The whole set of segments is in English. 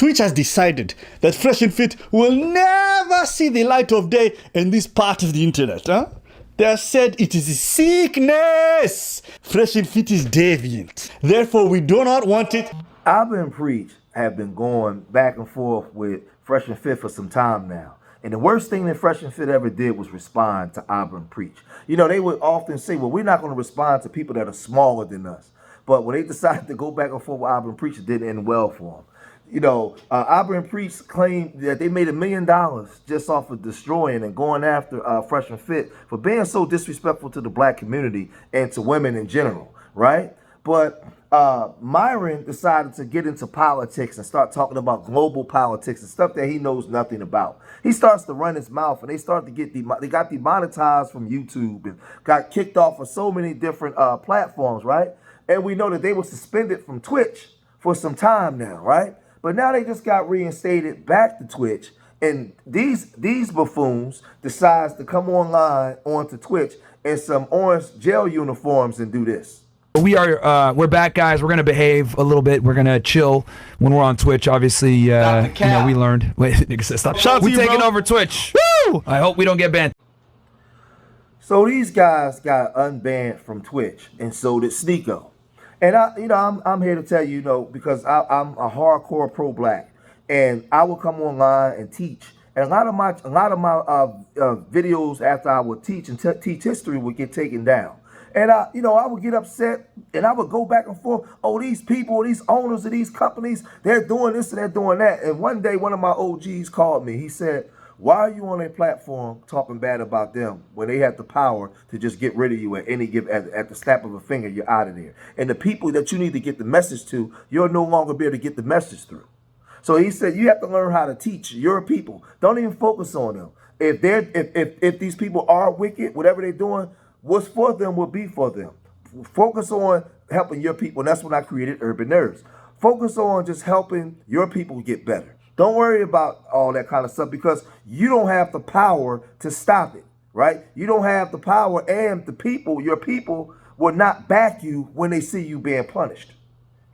Twitch has decided that Fresh and Fit will never see the light of day in this part of the internet, huh? They have said it is a sickness. Fresh and Fit is deviant. Therefore, we do not want it. Abba and Preach have been going back and forth with Fresh and Fit for some time now. And the worst thing that Fresh and Fit ever did was respond to Abba and Preach. You know, they would often say, well, we're not going to respond to people that are smaller than us. But when they decided to go back and forth with Abba and Preach, it didn't end well for them. You know, Abba and Preach claimed that they made $1 million just off of destroying and going after Fresh and Fit for being so disrespectful to the black community and to women in general, right? But Myron decided to get into politics and start talking about global politics and stuff that he knows nothing about. He starts to run his mouth, and they start to get they got demonetized from YouTube and got kicked off of so many different platforms, right? And we know that they were suspended from Twitch for some time now, right? But now they just got reinstated back to Twitch, and these buffoons decides to come online onto Twitch in some orange jail uniforms and do this. We're back, guys. We're gonna behave a little bit. We're gonna chill when we're on Twitch. Obviously, you know, we learned. Wait, stop. We're taking over Twitch. Woo! I hope we don't get banned. So these guys got unbanned from Twitch, and so did Sneako. And I'm here to tell you, because I'm a hardcore pro-black, and I will come online and teach. And a lot of my videos after I would teach and teach history would get taken down. And I would get upset, and I would go back and forth. Oh, these people, these owners of these companies, they're doing this and they're doing that. And one day, one of my OGs called me. He said, "Why are you on a platform talking bad about them when they have the power to just get rid of you at the snap of a finger? You're out of there. And the people that you need to get the message to, you'll no longer be able to get the message through." So he said, you have to learn how to teach your people. Don't even focus on them. If these people are wicked, whatever they're doing, what's for them will be for them. Focus on helping your people. And that's when I created Urban Nerds. Focus on just helping your people get better. Don't worry about all that kind of stuff, because you don't have the power to stop it, right? You don't have the power, and the people, your people, will not back you when they see you being punished.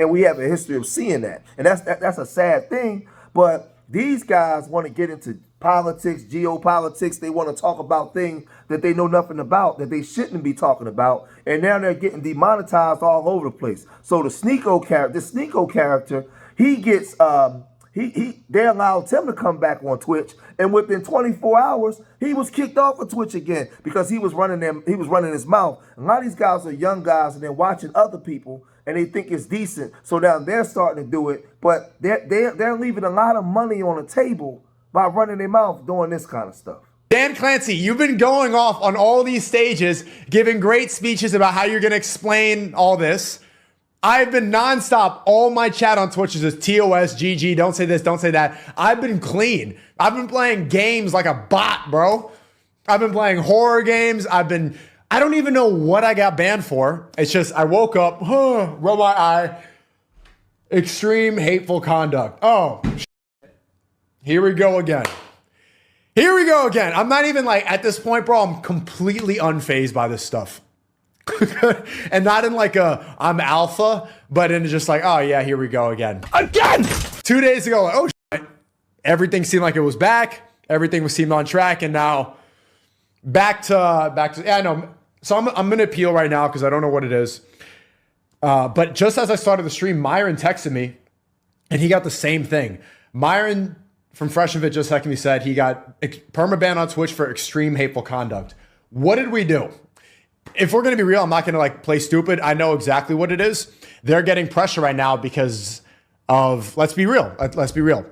And we have a history of seeing that. And that's a sad thing. But these guys want to get into politics, geopolitics. They want to talk about things that they know nothing about, that they shouldn't be talking about. And now they're getting demonetized all over the place. So the Sneako character, he gets... they allowed him to come back on Twitch, and within 24 hours, he was kicked off of Twitch again because he was running his mouth. A lot of these guys are young guys, and they're watching other people, and they think it's decent. So now they're starting to do it, but they're leaving a lot of money on the table by running their mouth doing this kind of stuff. Dan Clancy, you've been going off on all these stages, giving great speeches about how you're going to explain all this. I've been nonstop. All my chat on Twitch is just TOS, GG, don't say this, don't say that. I've been clean. I've been playing games like a bot, bro. I've been playing horror games. I don't even know what I got banned for. It's just I woke up, rub my eye, extreme hateful conduct. Oh, here we go again. Here we go again. I'm not even at this point, bro, I'm completely unfazed by this stuff. And not in I'm alpha, but in just oh yeah, here we go again. 2 days ago, oh shit. Everything seemed like it was back. Everything seemed on track, and now back to yeah, I know. So I'm gonna appeal right now because I don't know what it is. But just as I started the stream, Myron texted me, and he got the same thing. Myron from Fresh and Fit just like me said he got permaban on Twitch for extreme hateful conduct. What did we do? If we're going to be real, I'm not going to play stupid. I know exactly what it is. They're getting pressure right now because of, let's be real.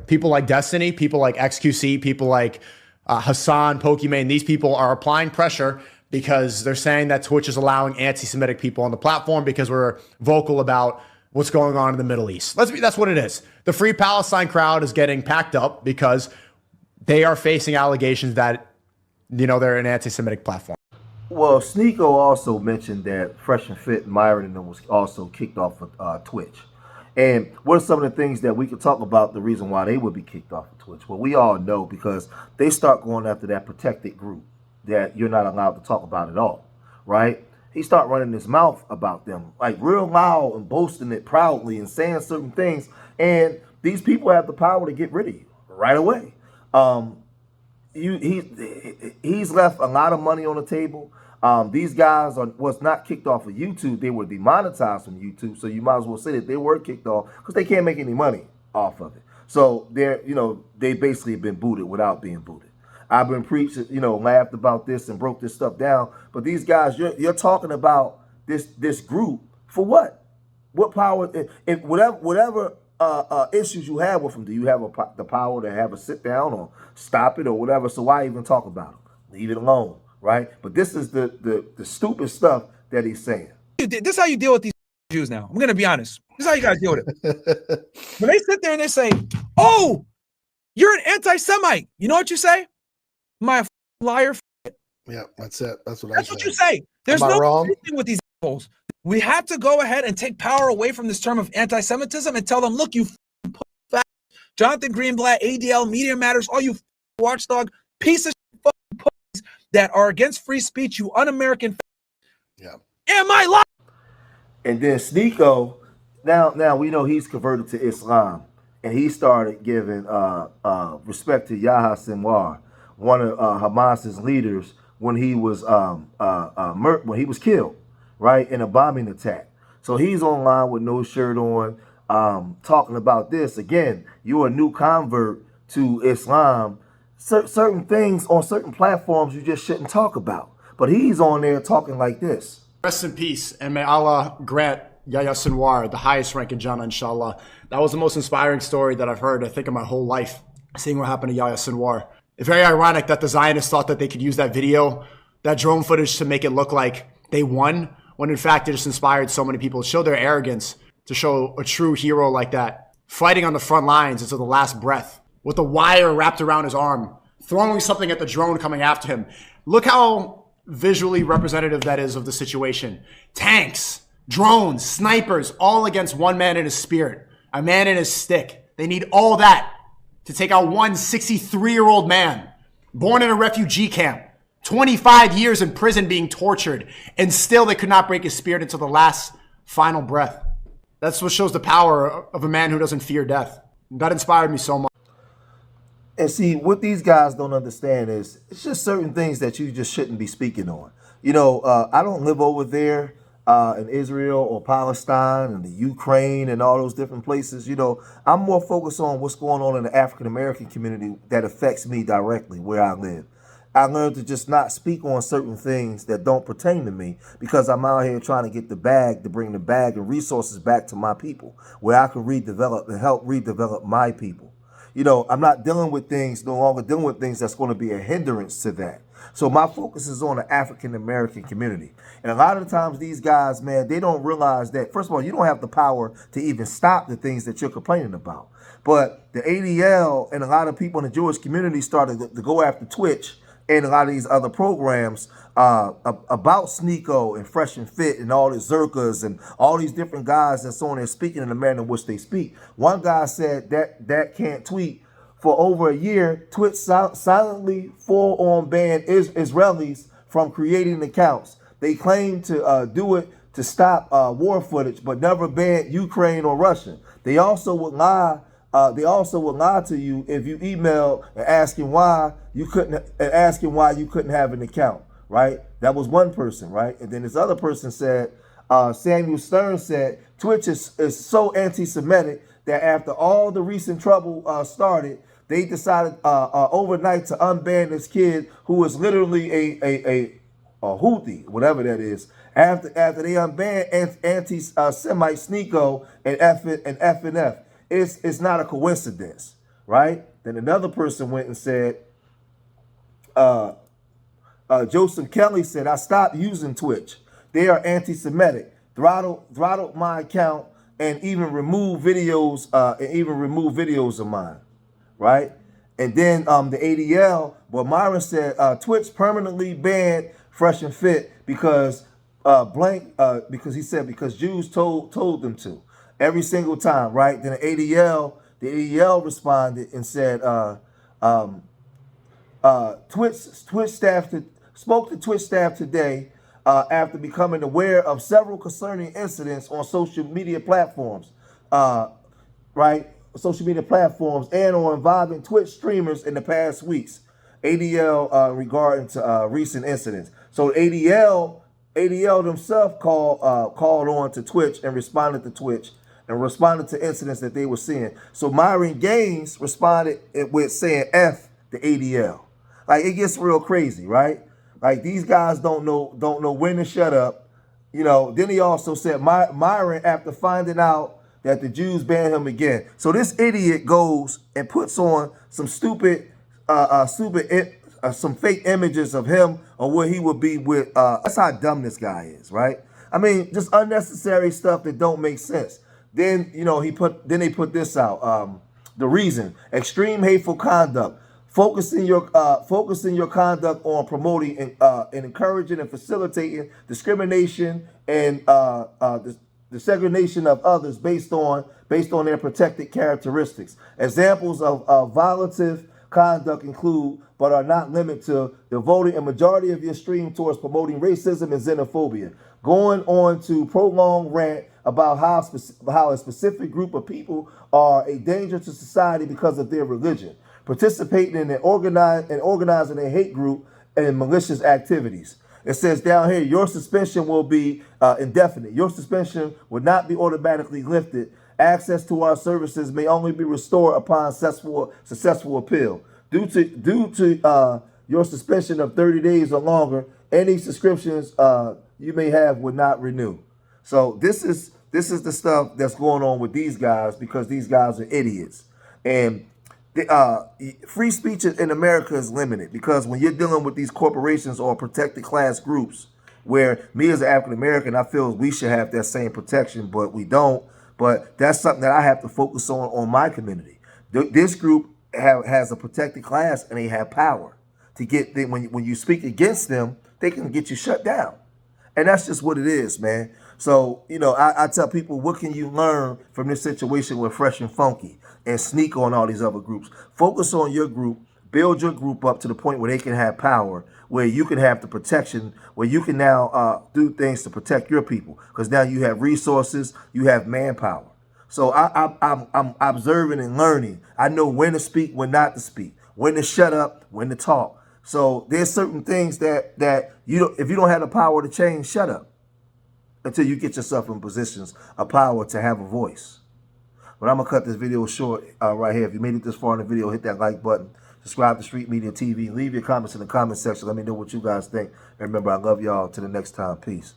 People like Destiny, people like XQC, people like Hassan, Pokimane, these people are applying pressure because they're saying that Twitch is allowing anti-Semitic people on the platform because we're vocal about what's going on in the Middle East. That's what it is. The Free Palestine crowd is getting packed up because they are facing allegations that, they're an anti-Semitic platform. Well, Sneako also mentioned that Fresh and Fit, Myron, and them was also kicked off of Twitch. And what are some of the things that we could talk about the reason why they would be kicked off of Twitch? Well, we all know because they start going after that protected group that you're not allowed to talk about at all, right? He start running his mouth about them, real loud and boasting it proudly and saying certain things. And these people have the power to get rid of you right away. He's left a lot of money on the table. These guys was not kicked off of YouTube. They were demonetized from YouTube. So you might as well say that they were kicked off because they can't make any money off of it. So they basically been booted without being booted. I've been preaching, laughed about this and broke this stuff down. But these guys, you're talking about this group for what? What power? If whatever issues you have with them, do you have the power to have a sit down or stop it or whatever? So why even talk about them? Leave it alone, right? But this is the stupid stuff that he's saying. This is how you deal with these Jews now. I'm going to be honest. This is how you guys deal with it. When they sit there and they say, oh, you're an anti-Semite. You know what you say? My liar. Yeah, that's it. That's what That's what you say. There's Am I no wrong? reason with these assholes. We have to go ahead and take power away from this term of anti-Semitism and tell them, look, you fat Jonathan Greenblatt, ADL, Media Matters, all you watchdog piece of shit that are against free speech, you un-American. Yeah. Am I lying? And then Sneako, now we know he's converted to Islam, and he started giving respect to Yahya Sinwar, one of Hamas's leaders, when he was killed, right, in a bombing attack. So he's online with no shirt on, talking about this. Again, you're a new convert to Islam. Certain things on certain platforms you just shouldn't talk about. But he's on there talking like this. Rest in peace, and may Allah grant Yahya Sinwar the highest rank in Jannah, inshallah. That was the most inspiring story that I've heard, I think, in my whole life, seeing what happened to Yahya Sinwar. It's very ironic that the Zionists thought that they could use that video, that drone footage, to make it look like they won, when in fact it just inspired so many people to show their arrogance, to show a true hero like that, fighting on the front lines until the last breath, with a wire wrapped around his arm, throwing something at the drone coming after him. Look how visually representative that is of the situation. Tanks, drones, snipers, all against one man and his spirit, a man and his stick. They need all that to take out one 63-year-old man, born in a refugee camp, 25 years in prison being tortured, and still they could not break his spirit until the last final breath. That's what shows the power of a man who doesn't fear death. That inspired me so much. And see, what these guys don't understand is it's just certain things that you just shouldn't be speaking on. I don't live over there in Israel or Palestine and the Ukraine and all those different places. I'm more focused on what's going on in the African-American community that affects me directly where I live. I learned to just not speak on certain things that don't pertain to me because I'm out here trying to get the bag, to bring the bag and resources back to my people where I can redevelop and help redevelop my people. I'm not no longer dealing with things that's going to be a hindrance to that. So my focus is on the African-American community. And a lot of the times these guys, man, they don't realize that, first of all, you don't have the power to even stop the things that you're complaining about. But the ADL and a lot of people in the Jewish community started to go after Twitch and a lot of these other programs about Sneako and Fresh and Fit and all the Zerkas and all these different guys that's on there speaking in the manner in which they speak. One guy said that can't tweet for over a year. Twitch silently full-on banned Israelis from creating accounts. They claim to do it to stop war footage, but never banned Ukraine or Russia. They also would lie. To you if you email and asking why you couldn't have an account, right? That was one person, right? And then this other person said, Samuel Stern said, Twitch is so anti-Semitic that after all the recent trouble started, they decided overnight to unban this kid who was literally a Houthi, whatever that is. After they unbanned anti-Semite Sneako and FNF. It's not a coincidence, right? Then another person went and said, Joseph Kelly said, I stopped using Twitch. They are anti-Semitic. Throttled my account and even remove videos of mine, right? And then the ADL, well, Myron said Twitch permanently banned Fresh and Fit because because Jews told them to. Every single time, right? Then the ADL responded and said, Twitch staff spoke to Twitch staff today after becoming aware of several concerning incidents on social media platforms, right? social media platforms and on involving Twitch streamers in the past weeks. ADL regarding to recent incidents. So ADL themselves called on to Twitch and responded to Twitch and responded to incidents that they were seeing. So Myron Gaines responded with saying F the ADL. Like, it gets real crazy, right? Like, these guys don't know when to shut up. You know, then he also said Myron, after finding out that the Jews banned him again. So this idiot goes and puts on some some fake images of him or what he would be with. That's how dumb this guy is, right? I mean, just unnecessary stuff that don't make sense. Then, you know, they put this out. The reason: extreme hateful conduct. Focusing your conduct on promoting and encouraging and facilitating discrimination and the segregation of others based on their protected characteristics. Examples of violative conduct include, but are not limited to, devoting a majority of your stream towards promoting racism and xenophobia, going on to prolonged rant about how a specific group of people are a danger to society because of their religion, participating in organizing a hate group and malicious activities. It says down here, your suspension will be indefinite. Your suspension will not be automatically lifted. Access to our services may only be restored upon successful appeal. Due to your suspension of 30 days or longer, any subscriptions you may have would not renew. So this is the stuff that's going on with these guys, because these guys are idiots. And free speech in America is limited, because when you're dealing with these corporations or protected class groups, where me as an African American, I feel we should have that same protection, but we don't. But that's something that I have to focus on my community. This group has a protected class, and they have power to get them. When you speak against them, they can get you shut down. And that's just what it is, man. So, you know, I tell people, what can you learn from this situation with Fresh and Funky and Sneak on all these other groups? Focus on your group, build your group up to the point where they can have power, where you can have the protection, where you can now do things to protect your people, because now you have resources, you have manpower. So I'm observing and learning. I know when to speak, when not to speak, when to shut up, when to talk. So there's certain things that if you don't have the power to change, shut up until you get yourself in positions of power to have a voice. But I'm going to cut this video short right here. If you made it this far in the video, hit that like button. Subscribe to Street Media TV. Leave your comments in the comment section. Let me know what you guys think. And remember, I love y'all. Till the next time. Peace.